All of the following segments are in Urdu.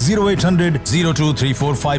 0800 02345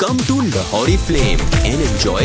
Come to Lahori Flame and enjoy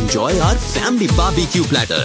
enjoy our family barbecue platter,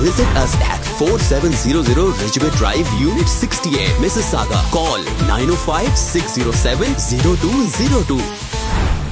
Visit us at 4700 Ridgeway Drive, Unit 68, Mississauga. Call 905-607-0202.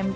M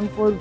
M4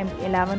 M11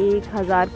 1000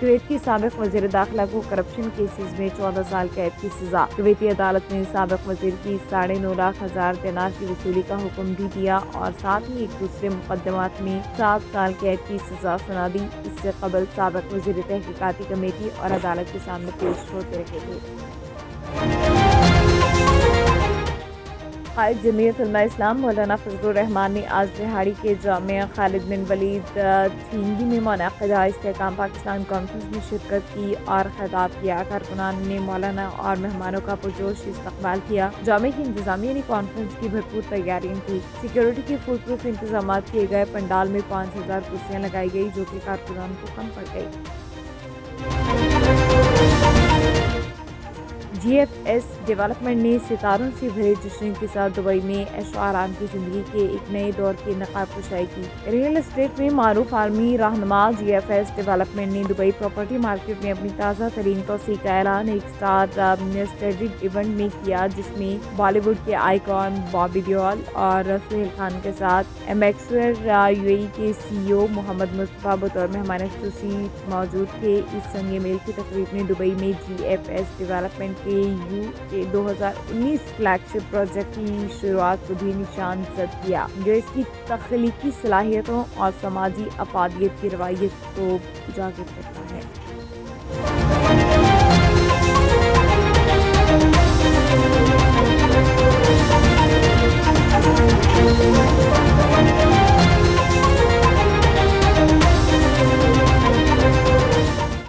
Kuwait کی سابق وزیر داخلہ کو کرپشن کیسز میں 14 سال قید کی سزا۔ کویتی عدالت نے سابق وزیر کی 9.5 لاکھ دینار کی وصولی کا حکم بھی دیا اور ساتھ ہی ایک دوسرے مقدمات میں 7 سال قید کی سزا سنا دی۔ اس سے قبل سابق وزیر تحقیقاتی کمیٹی اور عدالت کے سامنے پیش ہوتے رہے تھے۔ قائد جمعیت علماء اسلام مولانا فضل الرحمان نے آج دہاڑی کے جامعہ خالد بن ولید تھینگی میں منعقدہ استحکام پاکستان کانفرنس میں شرکت کی اور خطاب کیا۔ کارکنان نے مولانا اور مہمانوں کا پرجوش استقبال کیا۔ جامعہ کی انتظامیہ نے کانفرنس کی بھرپور تیاریاں کی۔ سیکیورٹی کے فول پروف انتظامات کیے گئے۔ پنڈال میں 5000 کرسیاں لگائی گئی جو کہ کارکنان کو کم پڑ گئی۔ جی ایف ایس ڈیولپمنٹ نے ستاروں سے بھرے جشن کے ساتھ دبئی میں عیش و آرام کی زندگی کے ایک نئے دور کی نقاب کشائی کی۔ ریئل اسٹیٹ میں معروف عالمی رہنما جی ایف ایس ڈیولپمنٹ نے دبئی پراپرٹی مارکیٹ میں اپنی تازہ ترین توسیع کا اعلان ایک اسٹار اسٹڈڈ ایونٹ میں کیا، جس میں بالی ووڈ کے آئیکن بابی دیول اور سہیل خان کے ساتھ ایمیکسویر یو اے ای کے سی او محمد مصطفیٰ بطور مہمان خصوصی موجود تھے۔ اس سنگ میل کی تقریب میں دبئی میں جی ایف ایس ڈیولپمنٹ یو کے 2019 فلیگ شپ پروجیکٹ کی شروعات کو بھی نشان زد کیا، جو اس کی تخلیقی صلاحیتوں اور سماجی افادیت کی روایت کو اجاگر کرتا ہے۔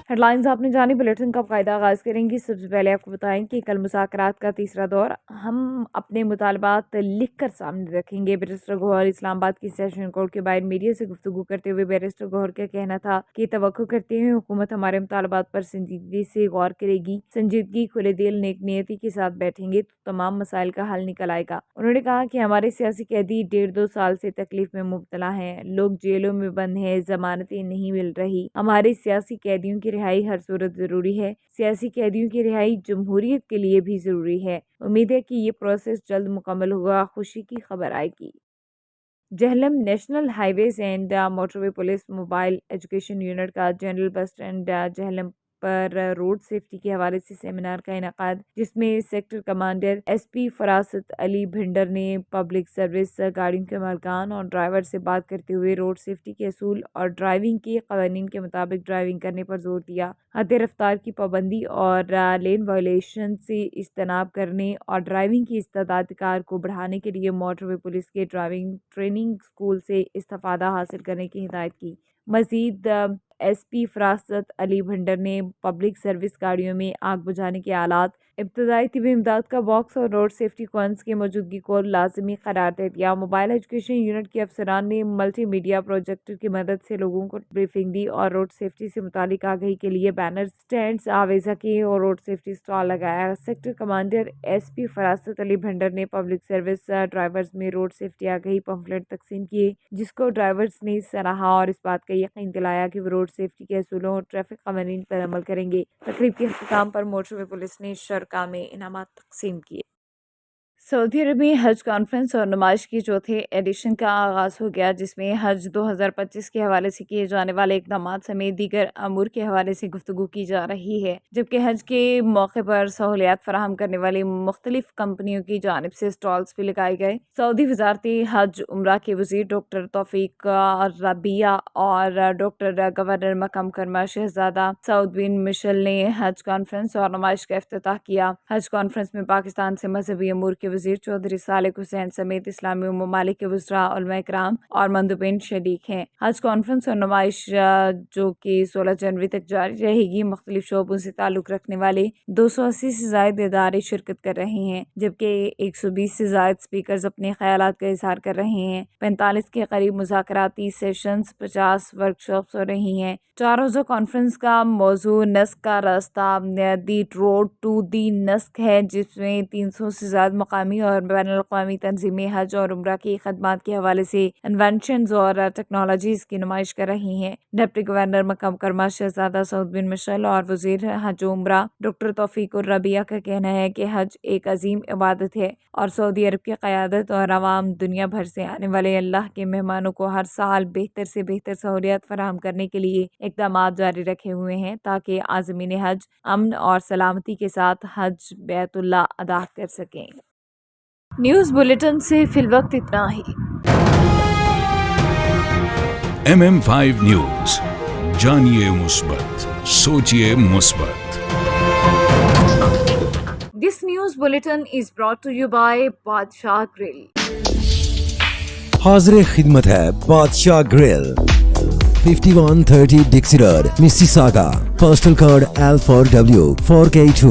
ہیڈ لائنز آپ نے جانی، بلیٹن کا باقاعدہ آغاز کریں گی۔ سب سے پہلے آپ کو بتائیں کہ کل مذاکرات کا تیسرا دور، ہم اپنے مطالبات لکھ کر سامنے رکھیں گے۔ بیرسٹر گوہر اسلام آباد کی سیشن کورٹ کے باہر میڈیا سے گفتگو کرتے ہوئے بیرسٹر گوہر کا کہنا تھا کہ توقع کرتے ہیں حکومت ہمارے مطالبات پر سنجیدگی سے غور کرے گی، سنجیدگی، کھلے دل، نیک نیتی کے ساتھ بیٹھیں گے تو تمام مسائل کا حل نکل آئے گا۔ انہوں نے کہا کہ ہمارے سیاسی قیدی 1.5-2 سال سے تکلیف میں مبتلا ہیں، لوگ جیلوں میں بند ہیں، ضمانتیں نہیں مل رہی۔ ہمارے سیاسی قیدیوں کی رہائی ہر صورت ضروری ہے، سیاسی قیدیوں کی رہائی جمہوریت کے لیے بھی ضروری ہے۔ امید ہے کہ یہ پروسیس جلد مکمل ہوگا، خوشی کی خبر آئے گی۔ Jhelum national highways and motorway police mobile education unit کا جنرل بس اسٹینڈ جہلم پر روڈ سیفٹی کے حوالے سے سیمینار کا انعقاد، جس میں سیکٹر کمانڈر ایس پی فراست علی بھنڈر نے پبلک سروس گاڑیوں کے مالکان اور ڈرائیور سے بات کرتے ہوئے روڈ سیفٹی کے اصول اور ڈرائیونگ کے قوانین کے مطابق ڈرائیونگ کرنے پر زور دیا۔ حد رفتار کی پابندی اور لین وائلیشن سے اجتناب کرنے اور ڈرائیونگ کی استعداد کار کو بڑھانے کے لیے موٹر وے پولیس کے ڈرائیونگ ٹریننگ اسکول سے استفادہ حاصل کرنے کی ہدایت کی۔ مزید ایس پی فراست علی بھنڈر نے پبلک سروس گاڑیوں میں آگ بجھانے کے آلات، ابتدائی طبی امداد کا باکس اور روڈ سیفٹی کوئنس کی موجودگی کو لازمی قرار دے دیا۔ موبائل ایجوکیشن یونٹ کے افسران نے ملٹی میڈیا پروجیکٹر کی مدد سے لوگوں کو بریفنگ دی اور روڈ سیفٹی سے متعلق آگہی کے لیے بینر، سٹینڈز آویزاں کیے اور روڈ سیفٹی اسٹال لگایا۔ سیکٹر کمانڈر ایس پی فراست علی بھنڈر نے پبلک سروس ڈرائیورز میں روڈ سیفٹی آگہی پمفلٹ تقسیم کیے، جس کو ڈرائیورز نے سراہا اور اس بات کا یقین دلایا کہ وہ روڈ سیفٹی کے اصولوں اور ٹریفک قوانین پر عمل کریں گے۔ تقریب کے اختتام پر موٹر وے پولیس نے شرکاء میں انعامات تقسیم کیے۔ سعودی عرب میں حج کانفرنس اور نمائش کی چوتھے ایڈیشن کا آغاز ہو گیا، جس میں حج 2025 کے حوالے سے کیے جانے والے اقدامات سمیت دیگر امور کے حوالے سے گفتگو کی جا رہی ہے، جبکہ حج کے موقع پر سہولیات فراہم کرنے والی مختلف کمپنیوں کی جانب سے اسٹالز بھی لگائے گئے۔ سعودی وزارت حج عمرہ کے وزیر ڈاکٹر توفیق ربیعہ اور ڈاکٹر گورنر مکہ مکرمہ شہزادہ سعود بن مشل نے حج کانفرنس اور نمائش کا افتتاح کیا۔ حج کانفرنس میں پاکستان سے مذہبی امور کے وزیر چودھری صالح حسین سمیت اسلامی ممالک کے وزراء، علماء کرام اور مندوبین شریک ہیں۔ حج کانفرنس اور نمائش جو کہ 16 جنوری تک جاری رہے گی، مختلف شعبوں سے تعلق رکھنے والے 280 سے زائد ادارے شرکت کر رہے ہیں، جبکہ 120 سے زائد اسپیکرز اپنے خیالات کا اظہار کر رہے ہیں۔ 45 کے قریب مذاکراتی سیشنز، 50 ورکشاپس ہو رہی ہیں۔ 4 روزہ کانفرنس کا موضوع نسک کا راستہ، دی روڈ ٹو دی نسک ہے، جس میں 300 سے زائد مقامی مقامی اور بین الاقوامی تنظیمیں حج اور عمرہ کی خدمات کے حوالے سے انوینشنز اور ٹیکنالوجیز کی نمائش کر رہی ہیں۔ ڈپٹی گورنر مکہ مکرمہ شہزادہ سعود بن مشعل اور وزیر حج و عمرہ ڈاکٹر توفیق الربیع کا کہنا ہے کہ حج ایک عظیم عبادت ہے اور سعودی عرب کی قیادت اور عوام دنیا بھر سے آنے والے اللہ کے مہمانوں کو ہر سال بہتر سے بہتر سہولیات فراہم کرنے کے لیے اقدامات جاری رکھے ہوئے ہیں تاکہ عازمین حج امن اور سلامتی کے ساتھ حج بیت اللہ ادا کر سکیں۔ نیوز بلیٹن سے فی الوقت اتنا ہی۔ MM5 نیوز، جانیے مثبت، سوچیے مثبت۔ This news bulletin is brought to you by بادشاہ گرل۔ حاضر خدمت ہے بادشاہ girl, 5130 Dixy road, Mississauga, postal code L4W 4K2.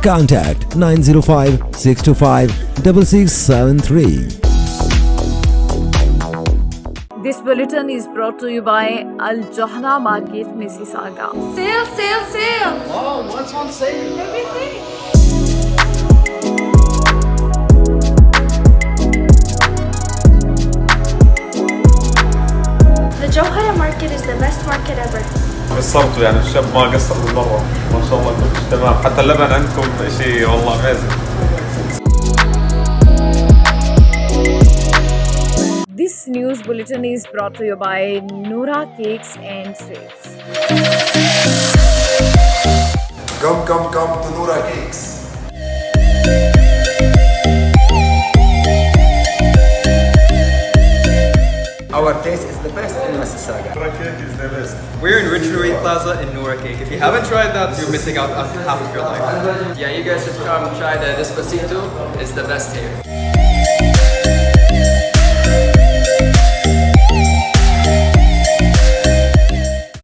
Contact 905-625-6673. This bulletin is brought to you by Al Johna Market, Mississauga. Sale, sale, sale! Oh, what's on sale? Everything. The Johara market is the best market ever. قصرتوا يعني الشاب ما قصر بالمرة، ما شاء الله كلش تمام، حتى اللبن عندكم شيء والله amazing. This news bulletin is brought to you by Noora Cakes and Sweets. Come to Noora Cakes. Our taste is the best in Mississauga. Noora Cake is the best. We're in Ridgeway Plaza in Noora Cake. If you haven't tried that, you're missing out on half of your life. Yeah, you guys should come try the Despacito. It's the best here.